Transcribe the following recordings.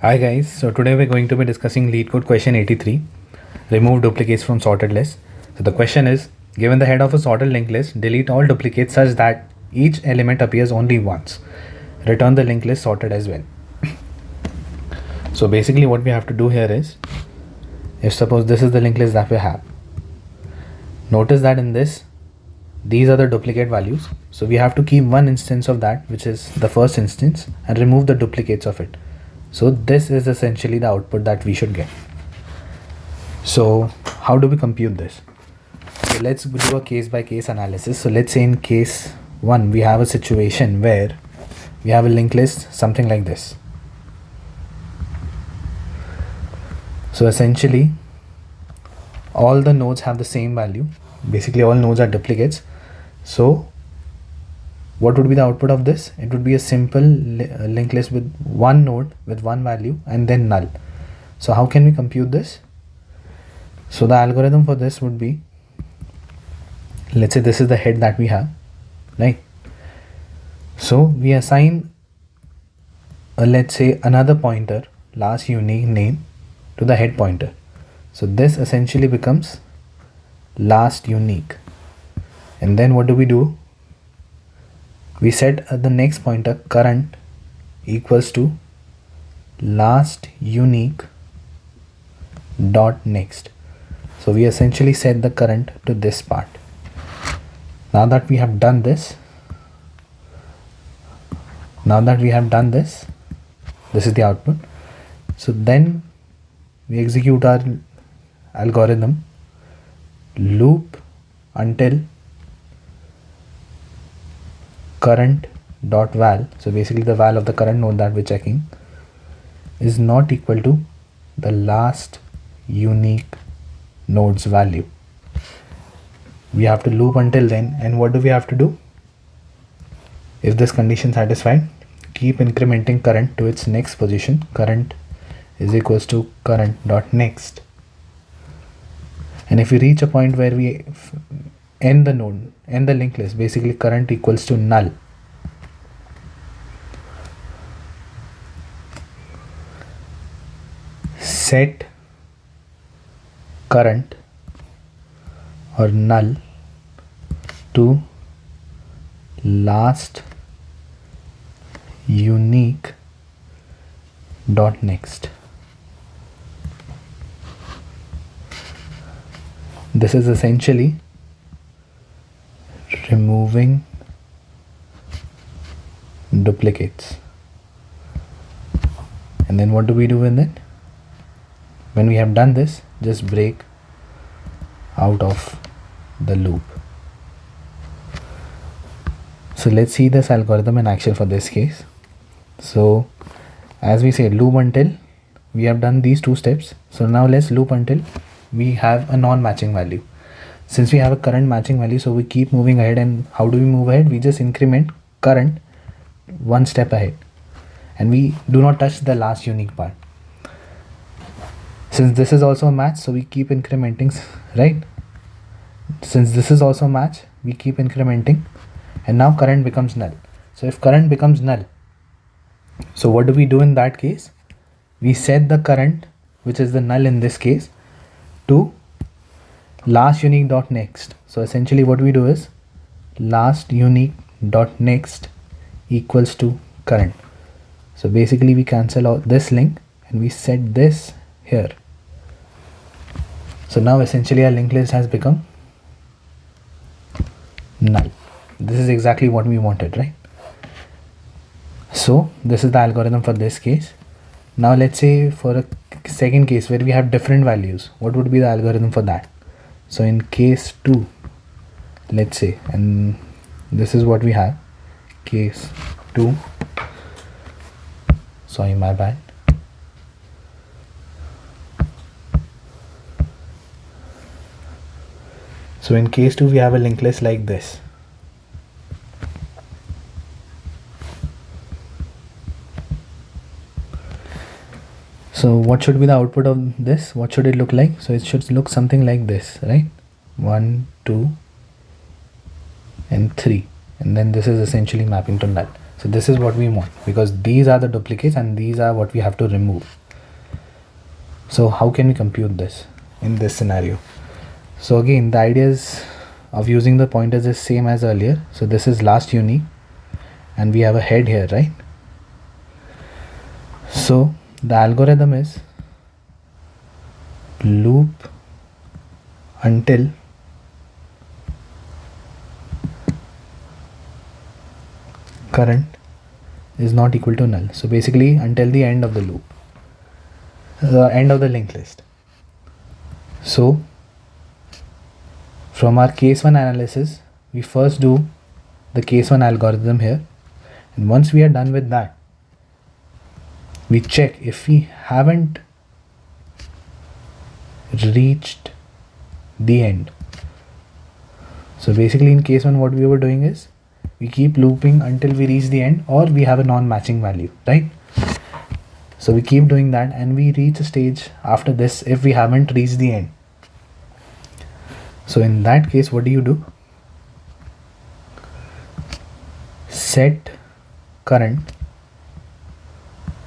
Hi guys, so today we're going to be discussing Leetcode question 83, remove duplicates from sorted list. So the question is, given the head of a sorted linked list, delete all duplicates such that each element appears only once. Return the linked list sorted as well. So basically what we have to do here is, if suppose this is the linked list that we have, notice that in this, these are the duplicate values. So we have to keep one instance of that, which is the first instance, and remove the duplicates of it. So this is essentially the output that we should get. So how do we compute this? So let's do a case by case analysis. So let's say in case 1 we have a situation where we have a linked list something like this. So essentially all the nodes have the same value. Basically all nodes are duplicates. So what would be the output of this? It would be a simple linked list with one node with one value and then null. So how can we compute this? So the algorithm for this would be, let's say this is the head that we have, right? So we assign let's say another pointer, last unique name, to the head pointer. So this essentially becomes last unique. And then what do? We set the next pointer current equals to last unique dot next. So we essentially set the current to this part. Now that we have done this, this is the output. So then we execute our algorithm loop until current dot val, so basically the val of the current node that we're checking, is not equal to the last unique node's value. We have to loop until then, and what do we have to do? If this condition satisfied, keep incrementing current to its next position. Current is equals to current dot next, and if we reach a point where we end the linked list, basically current equals to null. Set current or null to last unique dot next. This is essentially removing duplicates. And then what do we do with it? When we have done this, just break out of the loop. So let's see this algorithm in action for this case. So as we say, loop until we have done these two steps. So now let's loop until we have a non-matching value. Since we have a current matching value, so we keep moving ahead. And how do we move ahead? We just increment current one step ahead, and we do not touch the last unique part. Since this is also a match, so we keep incrementing, right? Since this is also a match, we keep incrementing, and now current becomes null. So if current becomes null, so what do we do in that case? We set the current, which is the null in this case, to last unique dot next. So essentially what we do is last unique dot next equals to current. So basically we cancel out this link and we set this here. So now essentially our linked list has become null. This is exactly what we wanted, right? So this is the algorithm for this case. Now let's say for a second case where we have different values, what would be the algorithm for that? So in case 2, let's say, and this is what we have, case 2, sorry, my bad. So in case 2 we have a linked list like this. So what should be the output of this? What should it look like? So it should look something like this, right? 1, 2 and 3, and then this is essentially mapping to null. So this is what we want, because these are the duplicates and these are what we have to remove. So how can we compute this in this scenario? So again, the ideas of using the pointers is same as earlier. So this is last unique and we have a head here, right? So the algorithm is loop until current is not equal to null. So basically until the end of the loop, the end of the linked list. So from our case 1 analysis, we first do the case 1 algorithm here, and once we are done with that, we check if we haven't reached the end. So basically in case 1 what we were doing is we keep looping until we reach the end or we have a non-matching value, right? So we keep doing that and we reach a stage after this if we haven't reached the end. So in that case, what do? Set current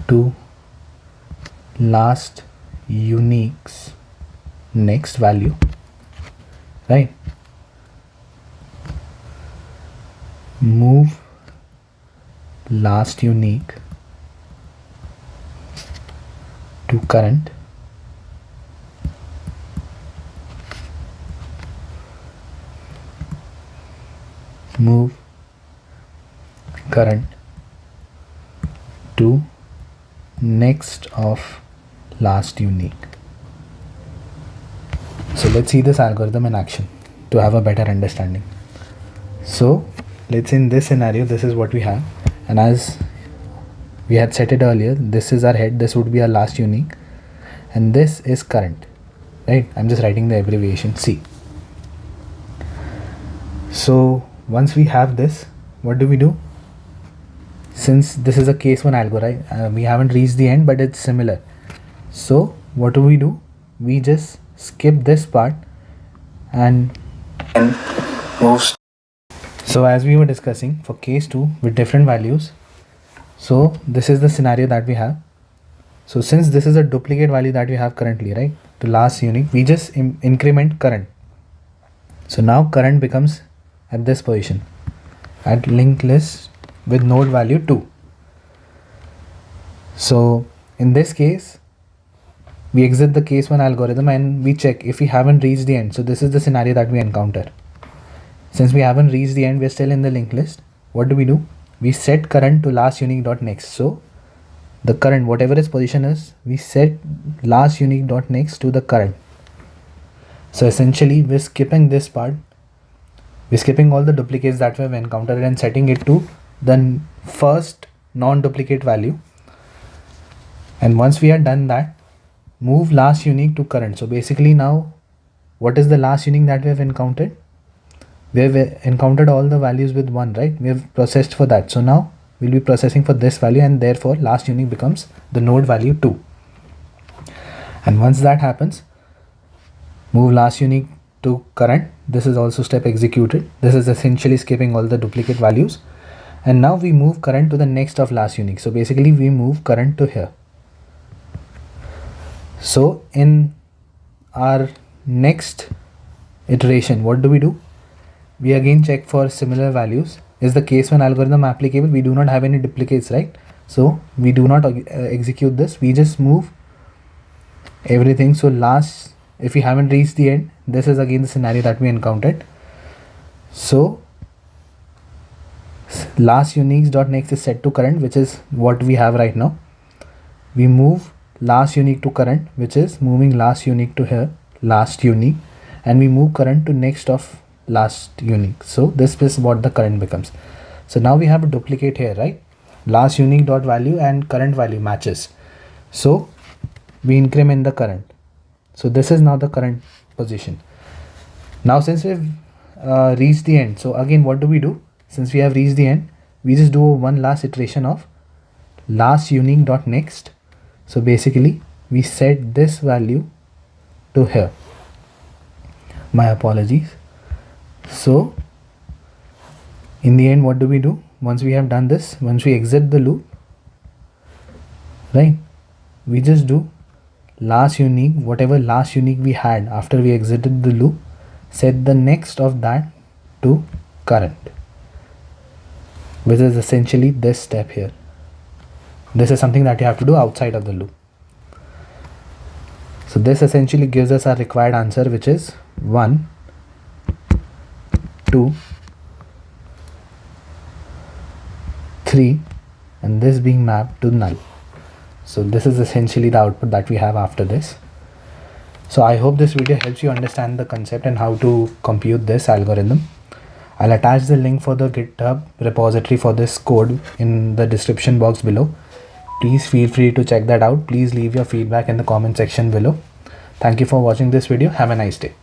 to last unique's next value, right? Move last unique to current, move current to next of last unique. So let's see this algorithm in action to have a better understanding. So let's say in this scenario, this is what we have, and as we had set it earlier, this is our head, this would be our last unique, and this is current, right? I'm just writing the abbreviation C. So once we have this, what do? Since this is a case 1 algorithm, we haven't reached the end, but it's similar. So what do? We just skip this part and move. So as we were discussing for case 2 with different values, so this is the scenario that we have. So since this is a duplicate value that we have currently, right, to last unique, we just increment current. So now current becomes at this position at linked list with node value 2. So in this case, we exit the case 1 algorithm and we check if we haven't reached the end. So this is the scenario that we encounter. Since we haven't reached the end, we're still in the linked list. What do? We set current to last unique dot next. So the current, whatever its position is, we set last unique dot next to the current. So essentially we're skipping this part. We're skipping all the duplicates that we've encountered and setting it to the first non-duplicate value. And once we are done that, move last unique to current. So basically now, what is the last unique that we have encountered? We have encountered all the values with 1, right? We have processed for that. So now we'll be processing for this value, and therefore last unique becomes the node value 2. And once that happens, move last unique to current. This is also step executed. This is essentially skipping all the duplicate values. And now we move current to the next of last unique. So basically we move current to here. So in our next iteration, what do? We again check for similar values. Is the case 1 algorithm applicable? We do not have any duplicates, right? So we do not execute this. We just move everything. So last, if we haven't reached the end, this is again the scenario that we encountered. So last uniques dot next is set to current, which is what we have right now. We move last unique to current, which is moving last unique to here, last unique, and we move current to next of last unique. So this is what the current becomes. So now we have a duplicate here, right? Last unique dot value and current value matches. So we increment the current. So this is now the current position. Now since we've reached the end, so again what do? Since we have reached the end, we just do one last iteration of last unique dot next. So basically we set this value to here. My apologies. So in the end, what do? once we have done this, once we exit the loop, right, we just do last unique, whatever last unique we had after we exited the loop, set the next of that to current, which is essentially this step here. This is something that you have to do outside of the loop. So this essentially gives us our required answer, which is 1, 2, 3, and this being mapped to null. So this is essentially the output that we have after this. So I hope this video helps you understand the concept and how to compute this algorithm. I'll attach the link for the GitHub repository for this code in the description box below. Please feel free to check that out. Please leave your feedback in the comment section below. Thank you for watching this video. Have a nice day.